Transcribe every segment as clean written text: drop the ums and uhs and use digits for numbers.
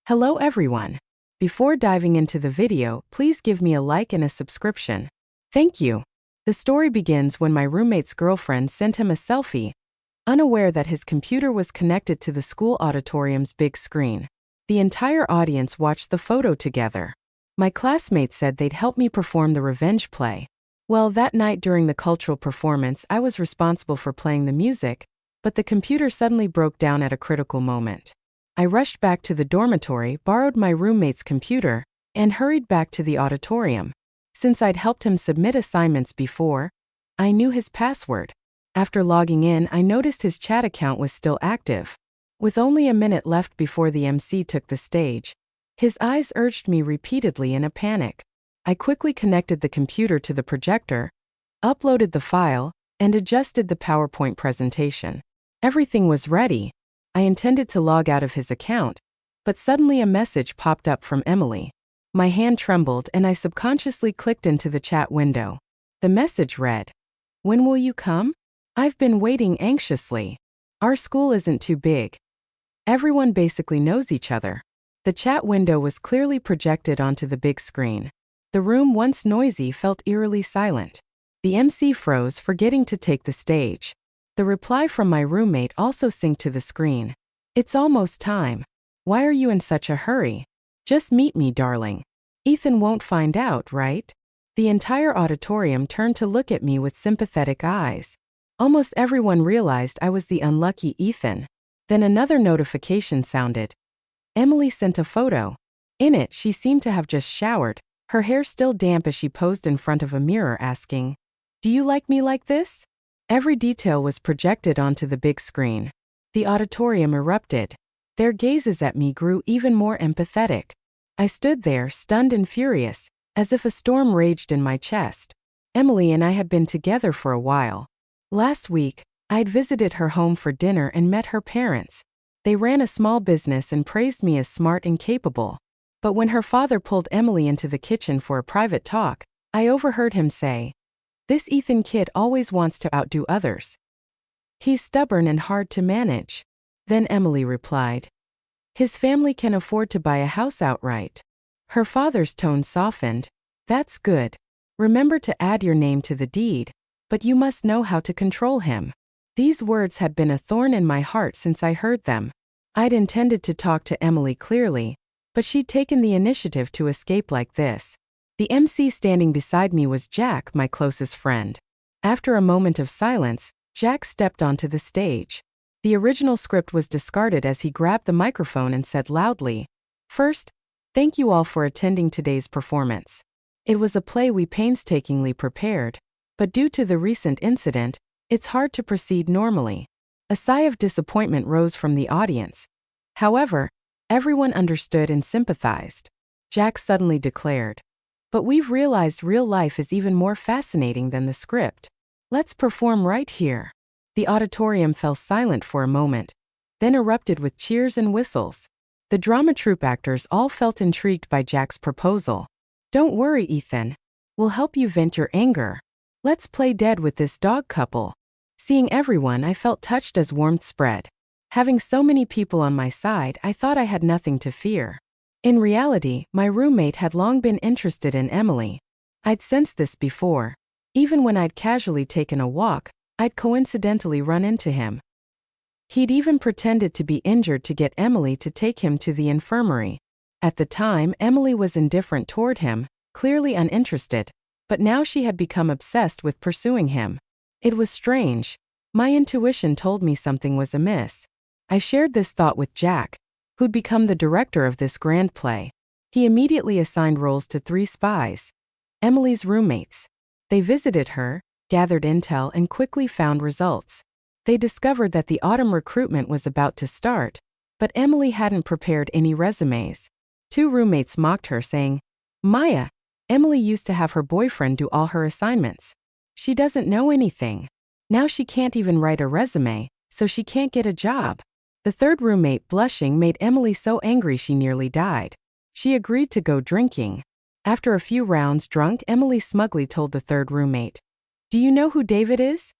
Hello everyone. Before diving into the video, please give me a like and a subscription. Thank you. The story begins when my roommate's girlfriend sent him a selfie, unaware that his computer was connected to the school auditorium's big screen. The entire audience watched the photo together. My classmates said they'd help me perform the revenge play. Well, that night during the cultural performance, I was responsible for playing the music, but the computer suddenly broke down at a critical moment. I rushed back to the dormitory, borrowed my roommate's computer, and hurried back to the auditorium. Since I'd helped him submit assignments before, I knew his password. After logging in, I noticed his chat account was still active. With only a minute left before the MC took the stage, his eyes urged me repeatedly in a panic. I quickly connected the computer to the projector, uploaded the file, and adjusted the PowerPoint presentation. Everything was ready. I intended to log out of his account, but suddenly a message popped up from Emily. My hand trembled and I subconsciously clicked into the chat window. The message read, "When will you come? I've been waiting anxiously. Our school isn't too big. Everyone basically knows each other." The chat window was clearly projected onto the big screen. The room, once noisy, felt eerily silent. The MC froze, forgetting to take the stage. The reply from my roommate also synced to the screen. "It's almost time. Why are you in such a hurry? Just meet me, darling. Ethan won't find out, right?" The entire auditorium turned to look at me with sympathetic eyes. Almost everyone realized I was the unlucky Ethan. Then another notification sounded. Emily sent a photo. In it, she seemed to have just showered, her hair still damp as she posed in front of a mirror asking, "Do you like me like this?" Every detail was projected onto the big screen. The auditorium erupted. Their gazes at me grew even more empathetic. I stood there, stunned and furious, as if a storm raged in my chest. Emily and I had been together for a while. Last week, I'd visited her home for dinner and met her parents. They ran a small business and praised me as smart and capable. But when her father pulled Emily into the kitchen for a private talk, I overheard him say, "This Ethan kid always wants to outdo others. He's stubborn and hard to manage." Then Emily replied, "His family can afford to buy a house outright." Her father's tone softened. "That's good. Remember to add your name to the deed, but you must know how to control him." These words had been a thorn in my heart since I heard them. I'd intended to talk to Emily clearly, but she'd taken the initiative to escape like this. The MC standing beside me was Jack, my closest friend. After a moment of silence, Jack stepped onto the stage. The original script was discarded as he grabbed the microphone and said loudly, "First, thank you all for attending today's performance. It was a play we painstakingly prepared, but due to the recent incident, it's hard to proceed normally." A sigh of disappointment rose from the audience. However, everyone understood and sympathized. Jack suddenly declared, "But we've realized real life is even more fascinating than the script. Let's perform right here." The auditorium fell silent for a moment, then erupted with cheers and whistles. The drama troupe actors all felt intrigued by Jack's proposal. "Don't worry, Ethan. We'll help you vent your anger. Let's play dead with this dog couple." Seeing everyone, I felt touched as warmth spread. Having so many people on my side, I thought I had nothing to fear. In reality, my roommate had long been interested in Emily. I'd sensed this before. Even when I'd casually taken a walk, I'd coincidentally run into him. He'd even pretended to be injured to get Emily to take him to the infirmary. At the time, Emily was indifferent toward him, clearly uninterested, but now she had become obsessed with pursuing him. It was strange. My intuition told me something was amiss. I shared this thought with Jack, who'd become the director of this grand play. He immediately assigned roles to 3 spies, Emily's roommates. They visited her, gathered intel, and quickly found results. They discovered that the autumn recruitment was about to start, but Emily hadn't prepared any resumes. 2 roommates mocked her, saying, "Maya, Emily used to have her boyfriend do all her assignments. She doesn't know anything. Now she can't even write a resume, so she can't get a job." The 3rd roommate, blushing, made Emily so angry she nearly died. She agreed to go drinking. After a few rounds drunk, Emily smugly told the 3rd roommate, "Do you know who David is?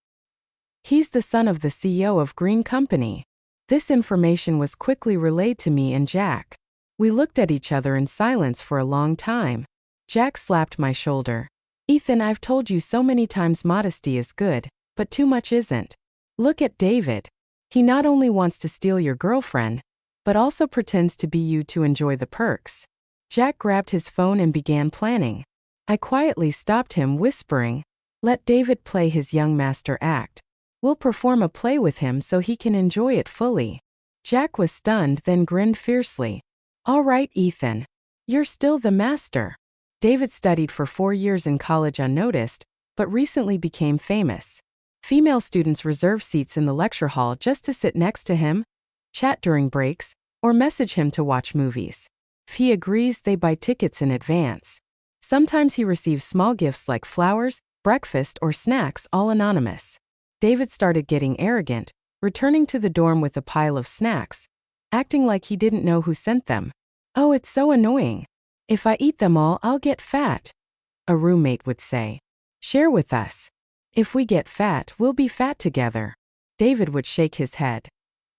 He's the son of the CEO of Green Company." This information was quickly relayed to me and Jack. We looked at each other in silence for a long time. Jack slapped my shoulder. Ethan, I've told you so many times modesty is good, but too much isn't. Look at David. He not only wants to steal your girlfriend, but also pretends to be you to enjoy the perks. Jack grabbed his phone and began planning. I quietly stopped him, whispering, "Let David play his young master act. We'll perform a play with him so he can enjoy it fully." Jack was stunned, then grinned fiercely. "All right, Ethan. You're still the master." David studied for 4 years in college unnoticed, but recently became famous. Female students reserve seats in the lecture hall just to sit next to him, chat during breaks, or message him to watch movies. If he agrees, they buy tickets in advance. Sometimes he receives small gifts like flowers, breakfast, or snacks, all anonymous. David started getting arrogant, returning to the dorm with a pile of snacks, acting like he didn't know who sent them. "Oh, it's so annoying. If I eat them all, I'll get fat," a roommate would say. "Share with us. If we get fat, we'll be fat together." David would shake his head.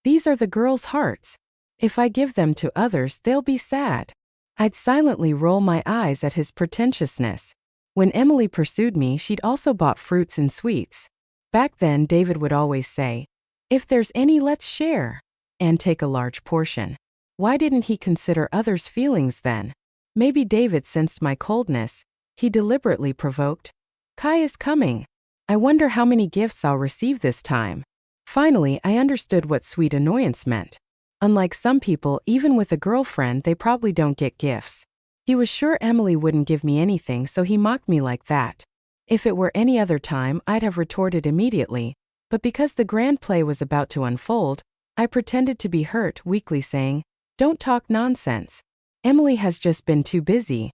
"These are the girls' hearts. If I give them to others, they'll be sad." I'd silently roll my eyes at his pretentiousness. When Emily pursued me, she'd also bought fruits and sweets. Back then, David would always say, "If there's any, let's share," and take a large portion. Why didn't he consider others' feelings then? Maybe David sensed my coldness. He deliberately provoked. "Kai is coming. I wonder how many gifts I'll receive this time." Finally, I understood what sweet annoyance meant. Unlike some people, even with a girlfriend, they probably don't get gifts. He was sure Emily wouldn't give me anything, so he mocked me like that. If it were any other time, I'd have retorted immediately, but because the grand play was about to unfold, I pretended to be hurt, weakly saying, "Don't talk nonsense. Emily has just been too busy.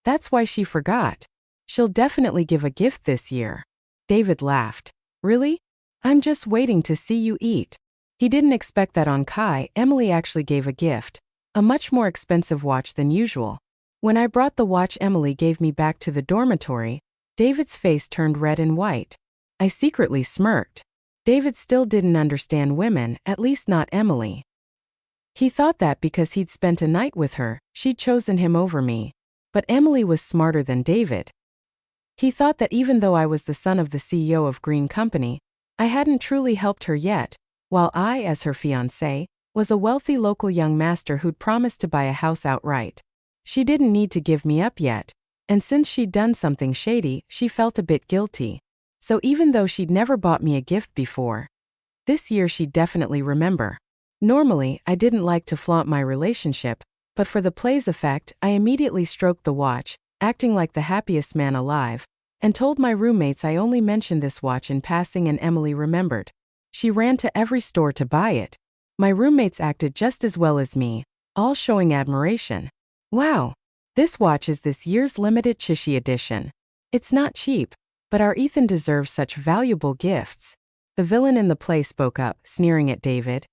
That's why she forgot. She'll definitely give a gift this year." David laughed. "Really? I'm just waiting to see you eat." He didn't expect that on Kai. Emily actually gave a gift, a much more expensive watch than usual. When I brought the watch Emily gave me back to the dormitory, David's face turned red and white. I secretly smirked. David still didn't understand women, at least not Emily. He thought that because he'd spent a night with her, she'd chosen him over me. But Emily was smarter than David. He thought that even though I was the son of the CEO of Green Company, I hadn't truly helped her yet, while I, as her fiancé, was a wealthy local young master who'd promised to buy a house outright. She didn't need to give me up yet, and since she'd done something shady, she felt a bit guilty. So even though she'd never bought me a gift before, this year she'd definitely remember. Normally, I didn't like to flaunt my relationship, but for the play's effect, I immediately stroked the watch, acting like the happiest man alive, and told my roommates I only mentioned this watch in passing and Emily remembered. She ran to every store to buy it. My roommates acted just as well as me, all showing admiration. "Wow, this watch is this year's limited Chishi edition. It's not cheap, but our Ethan deserves such valuable gifts." The villain in the play spoke up, sneering at David.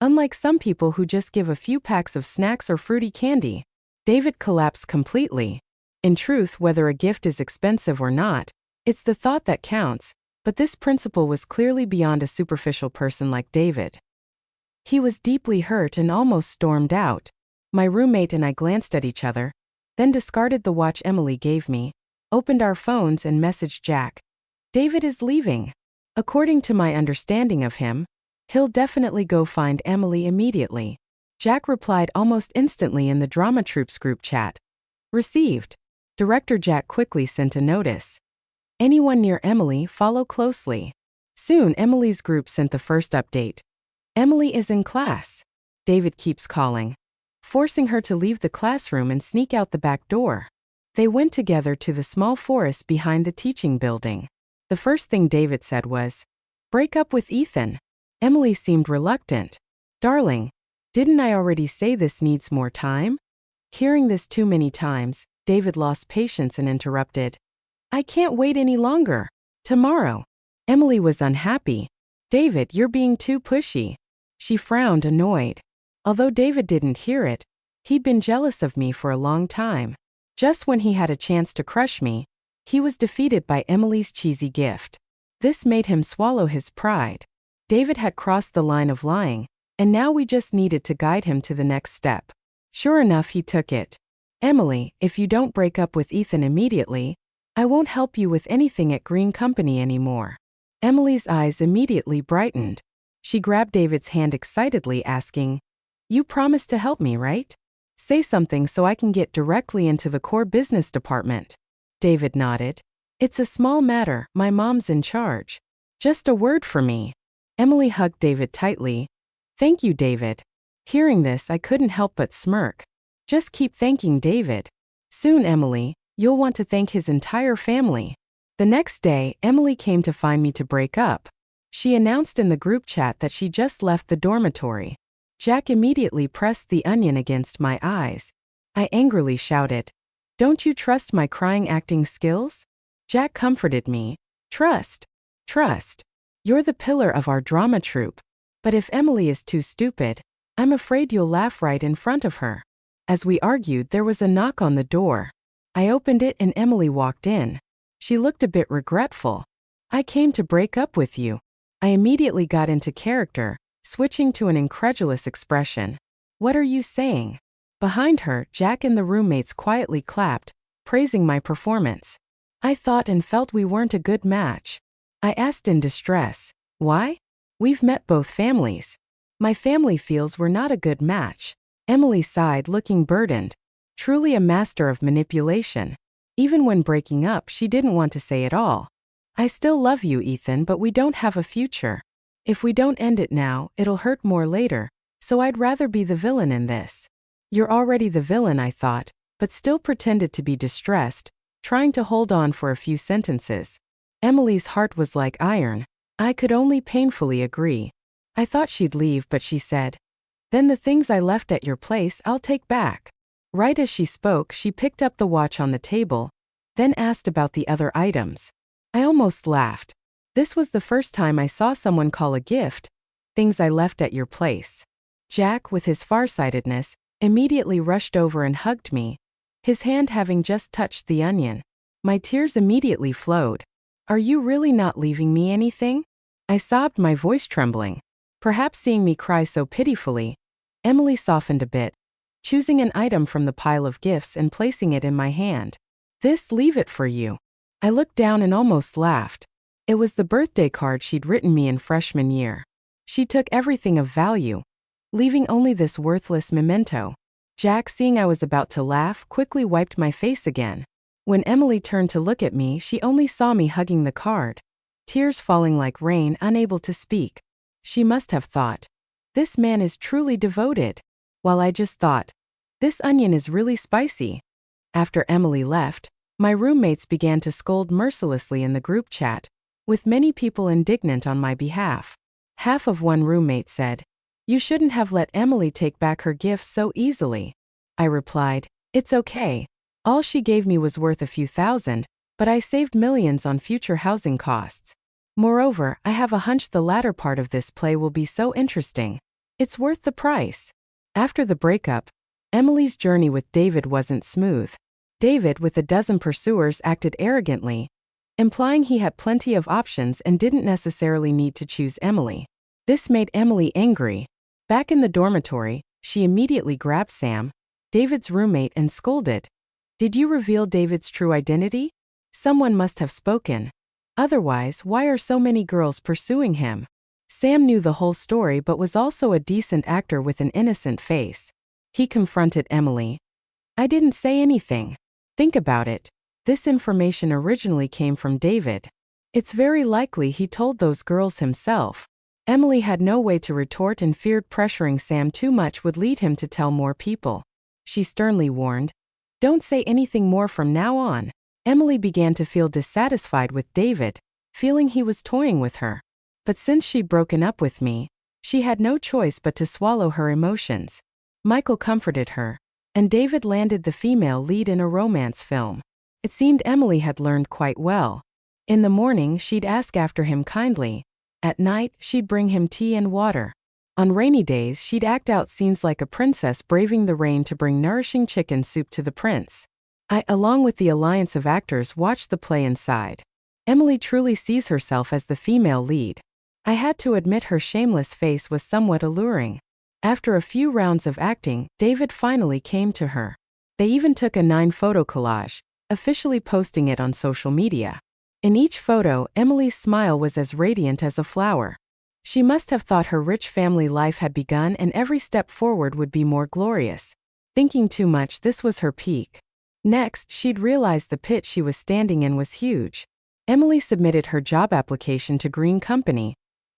Unlike some people who just give a few packs of snacks or fruity candy, David collapsed completely. In truth, whether a gift is expensive or not, it's the thought that counts, but this principle was clearly beyond a superficial person like David. He was deeply hurt and almost stormed out. My roommate and I glanced at each other, then discarded the watch Emily gave me, opened our phones and messaged Jack. "David is leaving. According to my understanding of him, he'll definitely go find Emily immediately." Jack replied almost instantly in the drama troupe's group chat. "Received." Director Jack quickly sent a notice. "Anyone near Emily, follow closely." Soon, Emily's group sent the first update. "Emily is in class. David keeps calling, forcing her to leave the classroom and sneak out the back door." They went together to the small forest behind the teaching building. The first thing David said was, "Break up with Ethan." Emily seemed reluctant. "Darling, didn't I already say this needs more time?" Hearing this too many times, David lost patience and interrupted. "I can't wait any longer. Tomorrow." Emily was unhappy. "David, you're being too pushy." She frowned, annoyed. Although David didn't hear it, he'd been jealous of me for a long time. Just when he had a chance to crush me, he was defeated by Emily's cheesy gift. This made him swallow his pride. David had crossed the line of lying, and now we just needed to guide him to the next step. Sure enough, he took it. Emily, if you don't break up with Ethan immediately, I won't help you with anything at Green Company anymore. Emily's eyes immediately brightened. She grabbed David's hand excitedly, asking, You promised to help me, right? Say something so I can get directly into the core business department. David nodded. It's a small matter, my mom's in charge. Just a word for me. Emily hugged David tightly. Thank you, David. Hearing this, I couldn't help but smirk. Just keep thanking David. Soon, Emily, you'll want to thank his entire family. The next day, Emily came to find me to break up. She announced in the group chat that she just left the dormitory. Jack immediately pressed the onion against my eyes. I angrily shouted, Don't you trust my crying acting skills? Jack comforted me. Trust. You're the pillar of our drama troupe. But if Emily is too stupid, I'm afraid you'll laugh right in front of her. As we argued, there was a knock on the door. I opened it and Emily walked in. She looked a bit regretful. I came to break up with you. I immediately got into character, switching to an incredulous expression. What are you saying? Behind her, Jack and the roommates quietly clapped, praising my performance. I thought and felt we weren't a good match. I asked in distress, Why? We've met both families. My family feels we're not a good match. Emily sighed, looking burdened. Truly a master of manipulation. Even when breaking up, she didn't want to say it all. I still love you, Ethan, but we don't have a future. If we don't end it now, it'll hurt more later, so I'd rather be the villain in this. You're already the villain, I thought, but still pretended to be distressed, trying to hold on for a few sentences. Emily's heart was like iron. I could only painfully agree. I thought she'd leave, but she said, Then the things I left at your place I'll take back. Right as she spoke, she picked up the watch on the table, then asked about the other items. I almost laughed. This was the first time I saw someone call a gift things I left at your place. Jack, with his farsightedness, immediately rushed over and hugged me, his hand having just touched the onion. My tears immediately flowed. Are you really not leaving me anything? I sobbed, my voice trembling. Perhaps seeing me cry so pitifully, Emily softened a bit, choosing an item from the pile of gifts and placing it in my hand. Leave it for you. I looked down and almost laughed. It was the birthday card she'd written me in freshman year. She took everything of value, leaving only this worthless memento. Jack, seeing I was about to laugh, quickly wiped my face again. When Emily turned to look at me, she only saw me hugging the card, tears falling like rain, unable to speak. She must have thought, this man is truly devoted, while I just thought, this onion is really spicy. After Emily left, my roommates began to scold mercilessly in the group chat, with many people indignant on my behalf. Half of one roommate said, You shouldn't have let Emily take back her gifts so easily. I replied, It's okay. All she gave me was worth a few thousand, but I saved millions on future housing costs. Moreover, I have a hunch the latter part of this play will be so interesting. It's worth the price. After the breakup, Emily's journey with David wasn't smooth. David, with a dozen pursuers, acted arrogantly, implying he had plenty of options and didn't necessarily need to choose Emily. This made Emily angry. Back in the dormitory, she immediately grabbed Sam, David's roommate, and scolded. Did you reveal David's true identity? Someone must have spoken. Otherwise, why are so many girls pursuing him? Sam knew the whole story but was also a decent actor with an innocent face. He confronted Emily. I didn't say anything. Think about it. This information originally came from David. It's very likely he told those girls himself. Emily had no way to retort and feared pressuring Sam too much would lead him to tell more people. She sternly warned, Don't say anything more from now on. Emily began to feel dissatisfied with David, feeling he was toying with her. But since she'd broken up with me, she had no choice but to swallow her emotions. Michael comforted her, and David landed the female lead in a romance film. It seemed Emily had learned quite well. In the morning, she'd ask after him kindly. At night, she'd bring him tea and water. On rainy days, she'd act out scenes like a princess braving the rain to bring nourishing chicken soup to the prince. I, along with the alliance of actors, watched the play inside. Emily truly sees herself as the female lead. I had to admit her shameless face was somewhat alluring. After a few rounds of acting, David finally came to her. They even took a 9-photo collage, officially posting it on social media. In each photo, Emily's smile was as radiant as a flower. She must have thought her rich family life had begun and every step forward would be more glorious. Thinking too much, this was her peak. Next, she'd realized the pit she was standing in was huge. Emily submitted her job application to Green Company,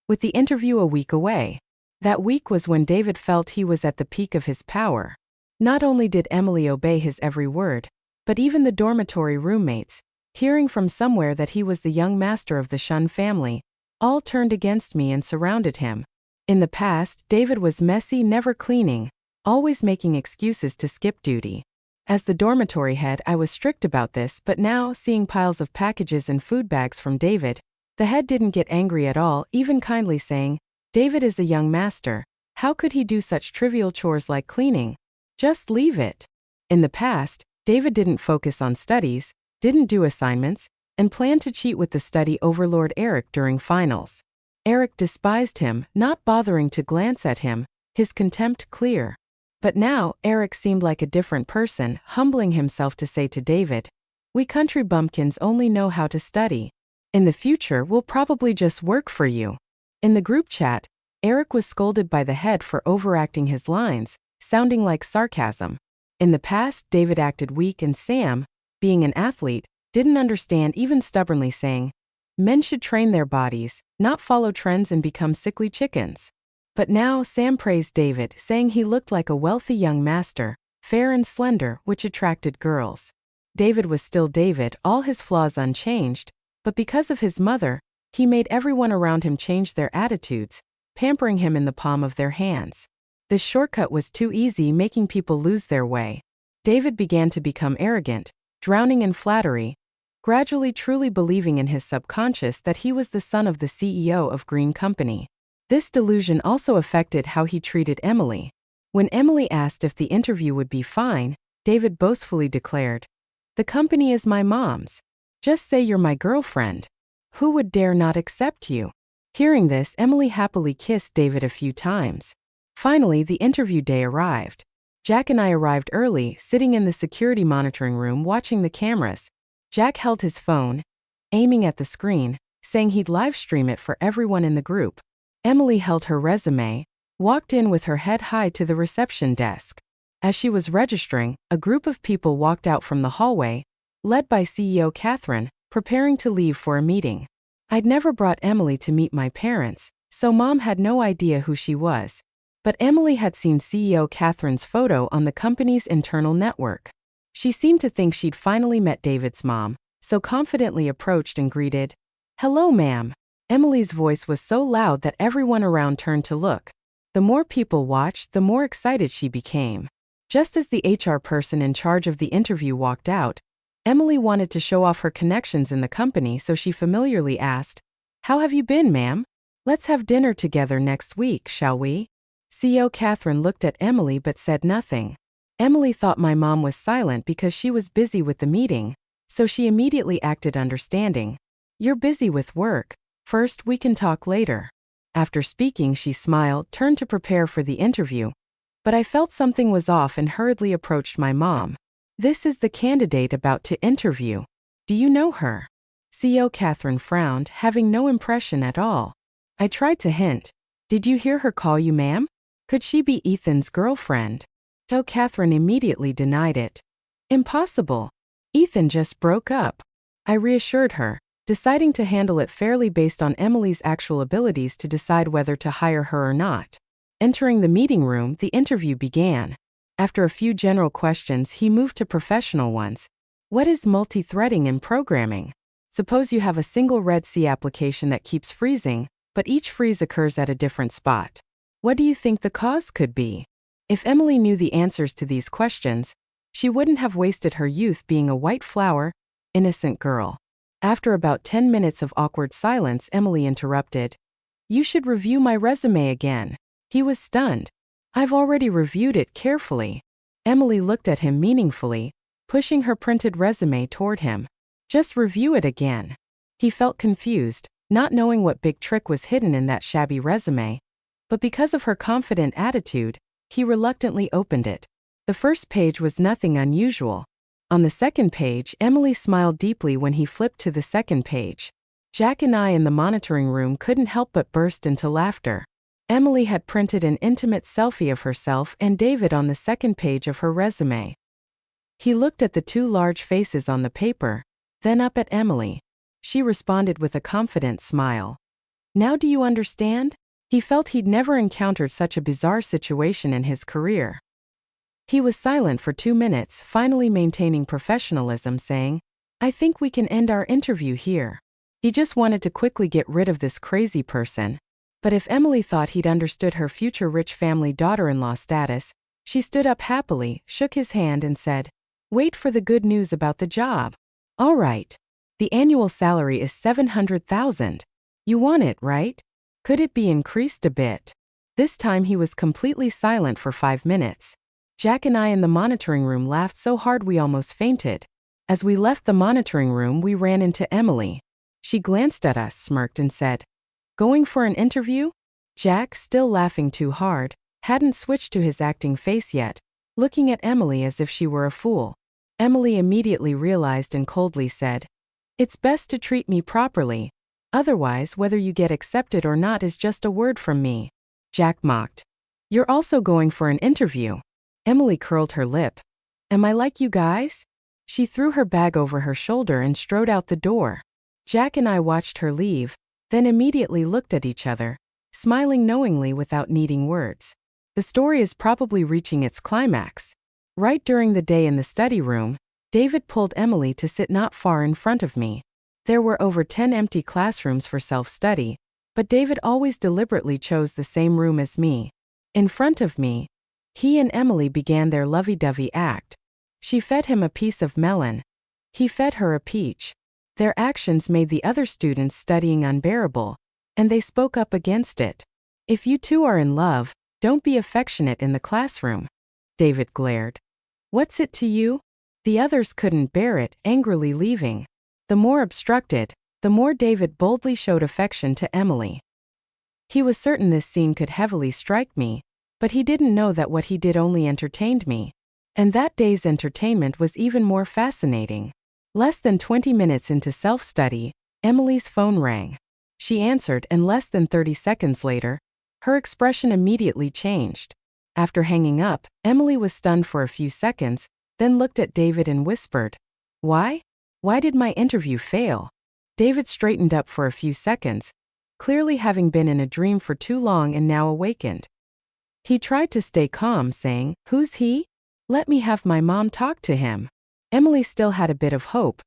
with the interview a week away. That week was when David felt he was at the peak of his power. Not only did Emily obey his every word, but even the dormitory roommates, hearing from somewhere that he was the young master of the Shun family, all turned against me and surrounded him. In the past, David was messy, never cleaning, always making excuses to skip duty. As the dormitory head, I was strict about this, but now, seeing piles of packages and food bags from David, the head didn't get angry at all, even kindly saying, "David is a young master. How could he do such trivial chores like cleaning? Just leave it." In the past, David didn't focus on studies, didn't do assignments, and planned to cheat with the study overlord Eric during finals. Eric despised him, not bothering to glance at him, his contempt clear. But now, Eric seemed like a different person, humbling himself to say to David, "We country bumpkins only know how to study. In the future, we'll probably just work for you." In the group chat, Eric was scolded by the head for overacting his lines, sounding like sarcasm. In the past, David acted weak and Sam, being an athlete, didn't understand, even stubbornly saying, "Men should train their bodies, not follow trends and become sickly chickens." But now Sam praised David, saying he looked like a wealthy young master, fair and slender, which attracted girls. David was still David, all his flaws unchanged, but because of his mother, he made everyone around him change their attitudes, pampering him in the palm of their hands. This shortcut was too easy, making people lose their way. David began to become arrogant, drowning in flattery, gradually truly believing in his subconscious that he was the son of the CEO of Green Company. This delusion also affected how he treated Emily. When Emily asked if the interview would be fine, David boastfully declared, "The company is my mom's. Just say you're my girlfriend. Who would dare not accept you?" Hearing this, Emily happily kissed David a few times. Finally, the interview day arrived. Jack and I arrived early, sitting in the security monitoring room watching the cameras. Jack held his phone, aiming at the screen, saying he'd live stream it for everyone in the group. Emily held her resume, walked in with her head high to the reception desk. As she was registering, a group of people walked out from the hallway, led by CEO Catherine, preparing to leave for a meeting. I'd never brought Emily to meet my parents, so Mom had no idea who she was. But Emily had seen CEO Catherine's photo on the company's internal network. She seemed to think she'd finally met David's mom, so confidently approached and greeted, "Hello, ma'am." Emily's voice was so loud that everyone around turned to look. The more people watched, the more excited she became. Just as the HR person in charge of the interview walked out, Emily wanted to show off her connections in the company, so she familiarly asked, "How have you been, ma'am? Let's have dinner together next week, shall we?" CEO Catherine looked at Emily but said nothing. Emily thought my mom was silent because she was busy with the meeting, so she immediately acted understanding. "You're busy with work. First, we can talk later." After speaking, she smiled, turned to prepare for the interview. But I felt something was off and hurriedly approached my mom. "This is the candidate about to interview. Do you know her?" CEO Catherine frowned, having no impression at all. I tried to hint. "Did you hear her call you ma'am? Could she be Ethan's girlfriend?" So Catherine immediately denied it. "Impossible. Ethan just broke up." I reassured her, deciding to handle it fairly based on Emily's actual abilities to decide whether to hire her or not. Entering the meeting room, the interview began. After a few general questions, he moved to professional ones. What is multi-threading in programming? Suppose you have a single Red Sea application that keeps freezing, but each freeze occurs at a different spot. What do you think the cause could be? If Emily knew the answers to these questions, she wouldn't have wasted her youth being a white flower, innocent girl. After about 10 minutes of awkward silence, Emily interrupted. "You should review my resume again." He was stunned. "I've already reviewed it carefully." Emily looked at him meaningfully, pushing her printed resume toward him. "Just review it again." He felt confused, not knowing what big trick was hidden in that shabby resume. But because of her confident attitude, he reluctantly opened it. The first page was nothing unusual. On the second page, Emily smiled deeply when he flipped to the second page. Jack and I in the monitoring room couldn't help but burst into laughter. Emily had printed an intimate selfie of herself and David on the second page of her resume. He looked at the two large faces on the paper, then up at Emily. She responded with a confident smile. Now do you understand? He felt he'd never encountered such a bizarre situation in his career. He was silent for 2 minutes, finally maintaining professionalism, saying, I think we can end our interview here. He just wanted to quickly get rid of this crazy person. But if Emily thought he'd understood her future rich family daughter-in-law status, she stood up happily, shook his hand and said, Wait for the good news about the job. All right. The annual salary is $700,000. You want it, right? Could it be increased a bit? This time he was completely silent for 5 minutes. Jack and I in the monitoring room laughed so hard we almost fainted. As we left the monitoring room, we ran into Emily. She glanced at us, smirked and said, Going for an interview? Jack, still laughing too hard, hadn't switched to his acting face yet, looking at Emily as if she were a fool. Emily immediately realized and coldly said, It's best to treat me properly. Otherwise, whether you get accepted or not is just a word from me. Jack mocked. You're also going for an interview. Emily curled her lip. Am I like you guys? She threw her bag over her shoulder and strode out the door. Jack and I watched her leave, then immediately looked at each other, smiling knowingly without needing words. The story is probably reaching its climax. Right during the day in the study room, David pulled Emily to sit not far in front of me. There were over 10 empty classrooms for self-study, but David always deliberately chose the same room as me. In front of me, he and Emily began their lovey-dovey act. She fed him a piece of melon. He fed her a peach. Their actions made the other students studying unbearable, and they spoke up against it. If you two are in love, don't be affectionate in the classroom. David glared. What's it to you? The others couldn't bear it, angrily leaving. The more obstructed, the more David boldly showed affection to Emily. He was certain this scene could heavily strike me, but he didn't know that what he did only entertained me. And that day's entertainment was even more fascinating. Less than 20 minutes into self-study, Emily's phone rang. She answered, and less than 30 seconds later, her expression immediately changed. After hanging up, Emily was stunned for a few seconds, then looked at David and whispered, Why? Why did my interview fail? David straightened up for a few seconds, clearly having been in a dream for too long and now awakened. He tried to stay calm, saying, Who's he? Let me have my mom talk to him. Emily still had a bit of hope,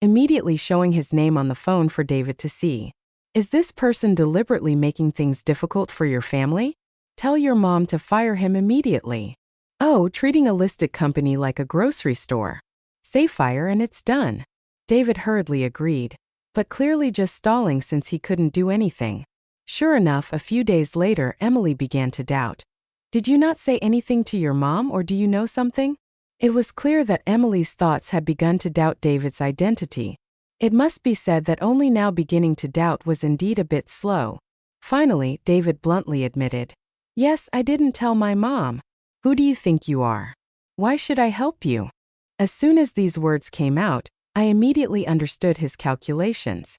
immediately showing his name on the phone for David to see. Is this person deliberately making things difficult for your family? Tell your mom to fire him immediately. Oh, treating a listed company like a grocery store. Say fire and it's done. David hurriedly agreed, but clearly just stalling since he couldn't do anything. Sure enough, a few days later, Emily began to doubt. Did you not say anything to your mom, or do you know something? It was clear that Emily's thoughts had begun to doubt David's identity. It must be said that only now beginning to doubt was indeed a bit slow. Finally, David bluntly admitted, Yes, I didn't tell my mom. Who do you think you are? Why should I help you? As soon as these words came out, I immediately understood his calculations.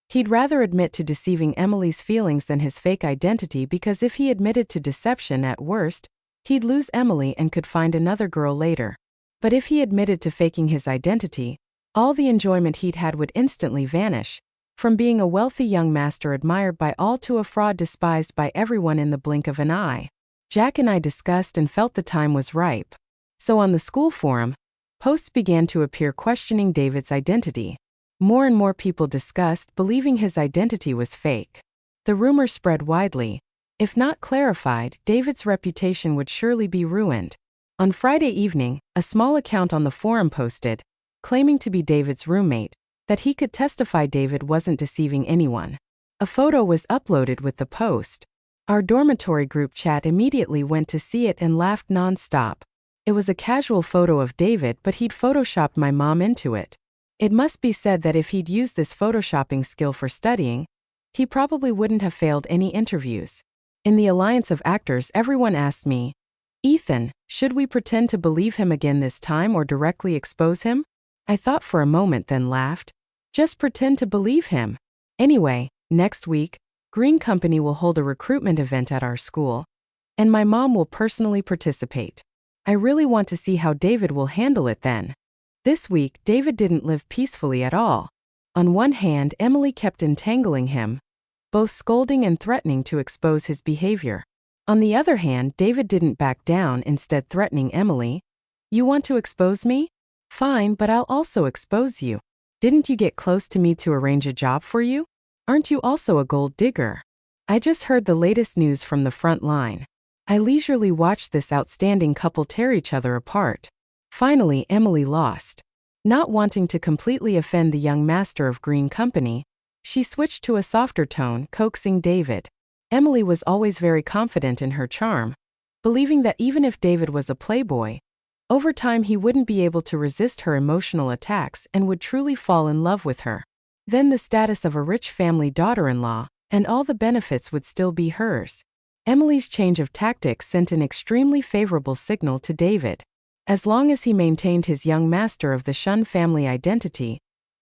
He'd rather admit to deceiving Emily's feelings than his fake identity, because if he admitted to deception at worst, he'd lose Emily and could find another girl later. But if he admitted to faking his identity, all the enjoyment he'd had would instantly vanish, from being a wealthy young master admired by all to a fraud despised by everyone in the blink of an eye. Jack and I discussed and felt the time was ripe. So on the school forum, posts began to appear questioning David's identity. More and more people discussed, believing his identity was fake. The rumor spread widely. If not clarified, David's reputation would surely be ruined. On Friday evening, a small account on the forum posted, claiming to be David's roommate, that he could testify David wasn't deceiving anyone. A photo was uploaded with the post. Our dormitory group chat immediately went to see it and laughed non-stop. It was a casual photo of David, but he'd photoshopped my mom into it. It must be said that if he'd used this photoshopping skill for studying, he probably wouldn't have failed any interviews. In the alliance of actors, everyone asked me, Ethan, should we pretend to believe him again this time or directly expose him? I thought for a moment, then laughed. Just pretend to believe him. Anyway, next week, Green Company will hold a recruitment event at our school, and my mom will personally participate. I really want to see how David will handle it then. This week, David didn't live peacefully at all. On one hand, Emily kept entangling him, both scolding and threatening to expose his behavior. On the other hand, David didn't back down, instead threatening Emily. You want to expose me? Fine, but I'll also expose you. Didn't you get close to me to arrange a job for you? Aren't you also a gold digger? I just heard the latest news from the front line. I leisurely watched this outstanding couple tear each other apart. Finally, Emily lost. Not wanting to completely offend the young master of Green Company, she switched to a softer tone, coaxing David. Emily was always very confident in her charm, believing that even if David was a playboy, over time he wouldn't be able to resist her emotional attacks and would truly fall in love with her. Then the status of a rich family daughter-in-law, and all the benefits would still be hers. Emily's change of tactics sent an extremely favorable signal to David. As long as he maintained his young master of the Shun family identity,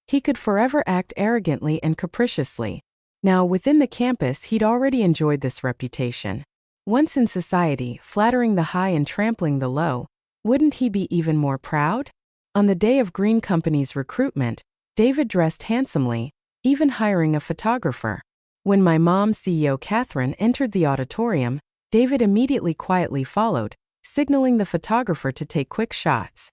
he could forever act arrogantly and capriciously. Now, within the campus, he'd already enjoyed this reputation. Once in society, flattering the high and trampling the low, wouldn't he be even more proud? On the day of Green Company's recruitment, David dressed handsomely, even hiring a photographer. When my mom, CEO Catherine, entered the auditorium, David immediately quietly followed, signaling the photographer to take quick shots.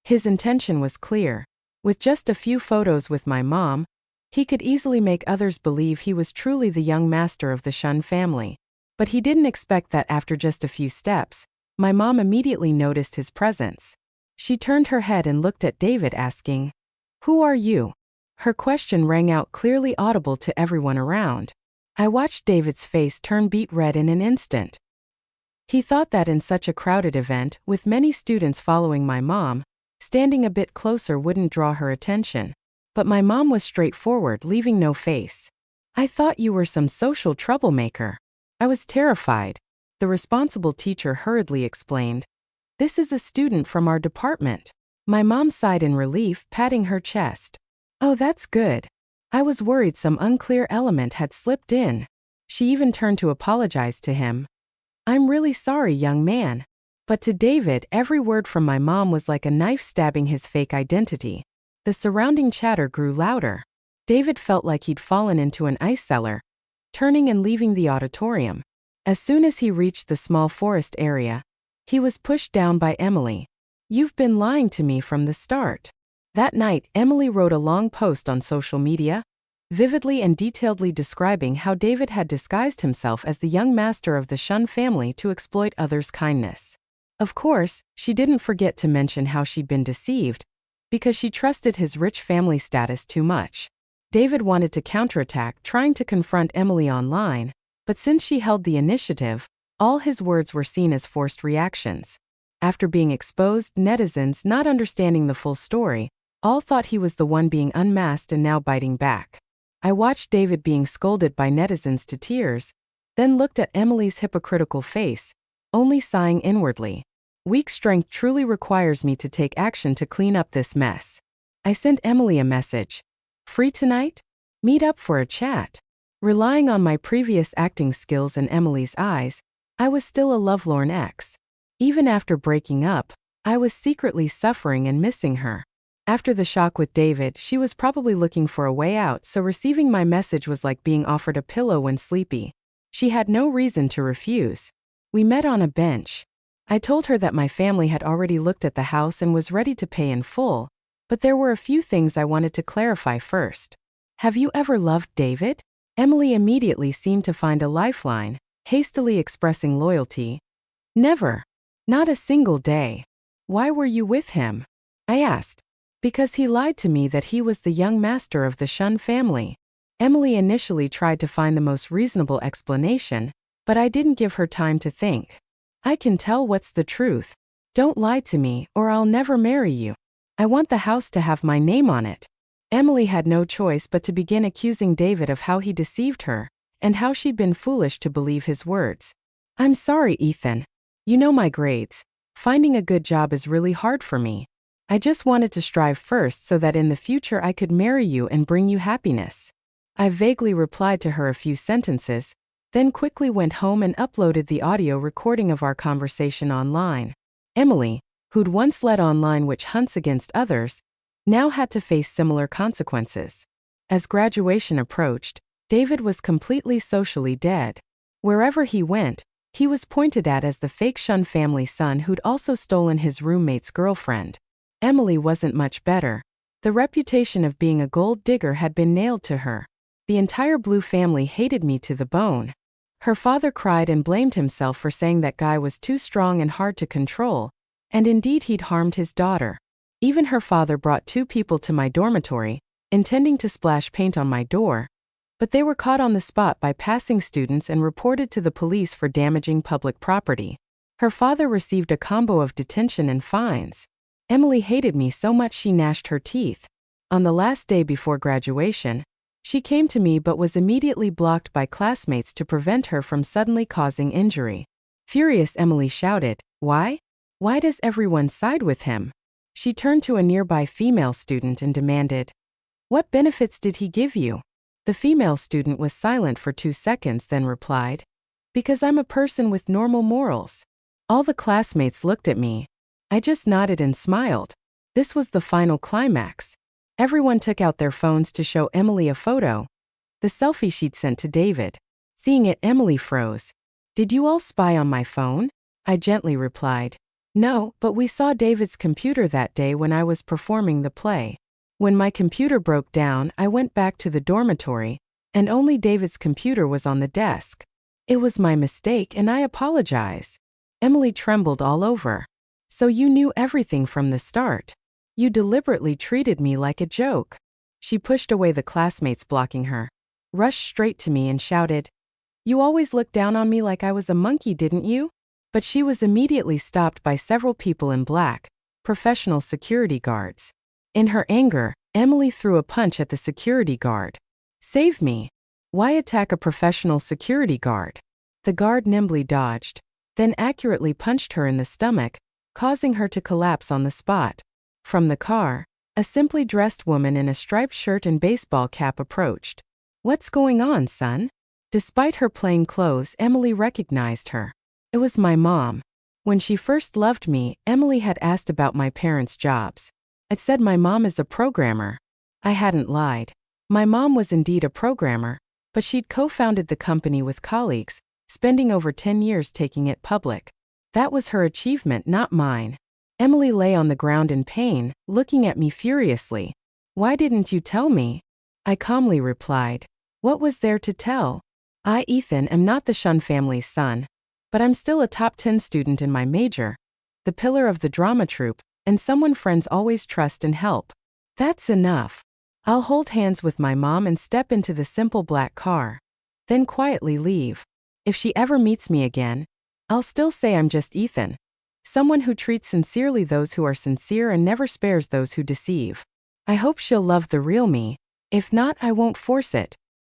His intention was clear. With just a few photos with my mom, he could easily make others believe he was truly the young master of the Shun family. But he didn't expect that after just a few steps, my mom immediately noticed his presence. She turned her head and looked at David, asking, "Who are you?" Her question rang out clearly audible to everyone around. I watched David's face turn beet red in an instant. He thought that in such a crowded event, with many students following my mom, standing a bit closer wouldn't draw her attention. But my mom was straightforward, leaving no face. "I thought you were some social troublemaker." I was terrified. The responsible teacher hurriedly explained, "This is a student from our department." My mom sighed in relief, patting her chest. "Oh, that's good. I was worried some unclear element had slipped in." She even turned to apologize to him. "I'm really sorry, young man." But to David, every word from my mom was like a knife stabbing his fake identity. The surrounding chatter grew louder. David felt like he'd fallen into an ice cellar, turning and leaving the auditorium. As soon as he reached the small forest area, he was pushed down by Emily. "You've been lying to me from the start." That night, Emily wrote a long post on social media, vividly and detailedly describing how David had disguised himself as the young master of the Shun family to exploit others' kindness. Of course, she didn't forget to mention how she'd been deceived, because she trusted his rich family status too much. David wanted to counterattack, trying to confront Emily online, but since she held the initiative, all his words were seen as forced reactions. After being exposed, netizens, not understanding the full story, all thought he was the one being unmasked and now biting back. I watched David being scolded by netizens to tears, then looked at Emily's hypocritical face, only sighing inwardly. Weak strength truly requires me to take action to clean up this mess. I sent Emily a message. "Free tonight? Meet up for a chat." Relying on my previous acting skills in Emily's eyes, I was still a lovelorn ex. Even after breaking up, I was secretly suffering and missing her. After the shock with David, she was probably looking for a way out, so receiving my message was like being offered a pillow when sleepy. She had no reason to refuse. We met on a bench. I told her that my family had already looked at the house and was ready to pay in full, but there were a few things I wanted to clarify first. "Have you ever loved David?" Emily immediately seemed to find a lifeline, hastily expressing loyalty. "Never. Not a single day." "Why were you with him?" I asked. "Because he lied to me that he was the young master of the Shun family." Emily initially tried to find the most reasonable explanation, but I didn't give her time to think. "I can tell what's the truth. Don't lie to me, or I'll never marry you. I want the house to have my name on it." Emily had no choice but to begin accusing David of how he deceived her, and how she'd been foolish to believe his words. "I'm sorry, Ethan. You know my grades. Finding a good job is really hard for me. I just wanted to strive first so that in the future I could marry you and bring you happiness." I vaguely replied to her a few sentences, then quickly went home and uploaded the audio recording of our conversation online. Emily, who'd once led online witch hunts against others, now had to face similar consequences. As graduation approached, David was completely socially dead. Wherever he went, he was pointed at as the fake Shun family son who'd also stolen his roommate's girlfriend. Emily wasn't much better. The reputation of being a gold digger had been nailed to her. The entire Blue family hated me to the bone. Her father cried and blamed himself for saying that guy was too strong and hard to control, and indeed he'd harmed his daughter. Even her father brought 2 people to my dormitory, intending to splash paint on my door, but they were caught on the spot by passing students and reported to the police for damaging public property. Her father received a combo of detention and fines. Emily hated me so much she gnashed her teeth. On the last day before graduation, she came to me but was immediately blocked by classmates to prevent her from suddenly causing injury. Furious, Emily shouted, "Why? Why does everyone side with him?" She turned to a nearby female student and demanded, "What benefits did he give you?" The female student was silent for 2 seconds, then replied, "Because I'm a person with normal morals." All the classmates looked at me. I just nodded and smiled. This was the final climax. Everyone took out their phones to show Emily a photo, the selfie she'd sent to David. Seeing it, Emily froze. "Did you all spy on my phone?" I gently replied, "No, but we saw David's computer that day when I was performing the play. When my computer broke down, I went back to the dormitory, and only David's computer was on the desk. It was my mistake and I apologize." Emily trembled all over. "So you knew everything from the start? You deliberately treated me like a joke." She pushed away the classmates blocking her, rushed straight to me and shouted, "You always looked down on me like I was a monkey, didn't you?" But she was immediately stopped by several people in black, professional security guards. In her anger, Emily threw a punch at the security guard. "Save me! Why attack a professional security guard?" The guard nimbly dodged, then accurately punched her in the stomach, causing her to collapse on the spot. From the car, a simply dressed woman in a striped shirt and baseball cap approached. "What's going on, son?" Despite her plain clothes, Emily recognized her. It was my mom. When she first loved me, Emily had asked about my parents' jobs. I'd said my mom is a programmer. I hadn't lied. My mom was indeed a programmer, but she'd co-founded the company with colleagues, spending over 10 years taking it public. That was her achievement, not mine. Emily lay on the ground in pain, looking at me furiously. "Why didn't you tell me?" I calmly replied, "What was there to tell? I, Ethan, am not the Shun family's son, but I'm still a top 10 student in my major, the pillar of the drama troupe, and someone friends always trust and help. That's enough. I'll hold hands with my mom and step into the simple black car, then quietly leave. If she ever meets me again, I'll still say I'm just Ethan, someone who treats sincerely those who are sincere and never spares those who deceive. I hope she'll love the real me. If not, I won't force it."